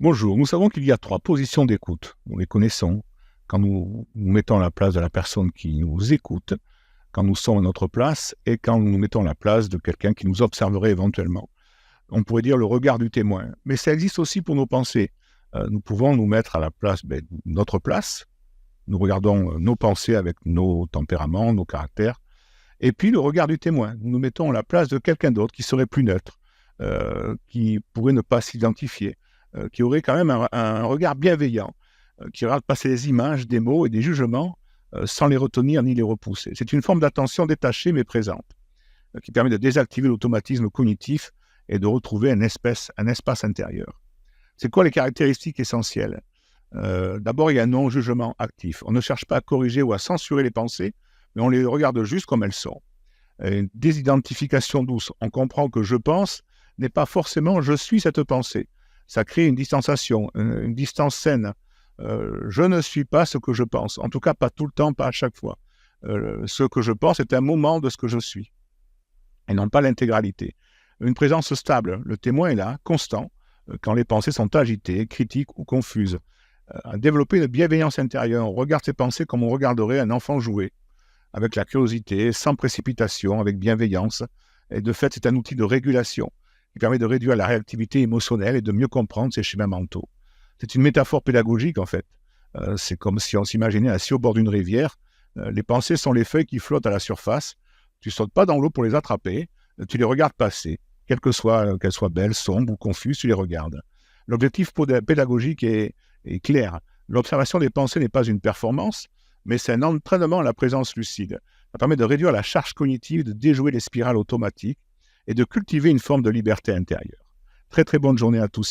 Bonjour, nous savons qu'il y a 3 positions d'écoute. Nous les connaissons. Quand nous nous mettons à la place de la personne qui nous écoute, quand nous sommes à notre place et quand nous nous mettons à la place de quelqu'un qui nous observerait éventuellement. On pourrait dire le regard du témoin. Mais ça existe aussi pour nos pensées. Nous pouvons nous mettre à la place, notre place. Nous regardons nos pensées avec nos tempéraments, nos caractères. Et puis le regard du témoin. Nous nous mettons à la place de quelqu'un d'autre qui serait plus neutre, qui pourrait ne pas s'identifier, qui aurait quand même un regard bienveillant, qui regarde passer des images, des mots et des jugements sans les retenir ni les repousser. C'est une forme d'attention détachée mais présente, qui permet de désactiver l'automatisme cognitif et de retrouver un espace intérieur. C'est quoi les caractéristiques essentielles? D'abord, il y a un non-jugement actif. On ne cherche pas à corriger ou à censurer les pensées, mais on les regarde juste comme elles sont. Une désidentification douce. On comprend que je pense n'est pas forcément je suis cette pensée. Ça crée une distanciation, une distance saine. Je ne suis pas ce que je pense. En tout cas, pas tout le temps, pas à chaque fois. Ce que je pense est un moment de ce que je suis, et non pas l'intégralité. Une présence stable. Le témoin est là, constant, quand les pensées sont agitées, critiques ou confuses. À développer une bienveillance intérieure. On regarde ses pensées comme on regarderait un enfant jouer, avec la curiosité, sans précipitation, avec bienveillance. Et de fait, c'est un outil de régulation qui permet de réduire la réactivité émotionnelle et de mieux comprendre ses schémas mentaux. C'est une métaphore pédagogique, en fait. C'est comme si on s'imaginait assis au bord d'une rivière. Les pensées sont les feuilles qui flottent à la surface. Tu ne sautes pas dans l'eau pour les attraper, tu les regardes passer. Qu'elles soient belles, sombres ou confuses, tu les regardes. L'objectif pédagogique est clair. L'observation des pensées n'est pas une performance, mais c'est un entraînement à la présence lucide. Ça permet de réduire la charge cognitive, de déjouer les spirales automatiques et de cultiver une forme de liberté intérieure. Très très bonne journée à tous et à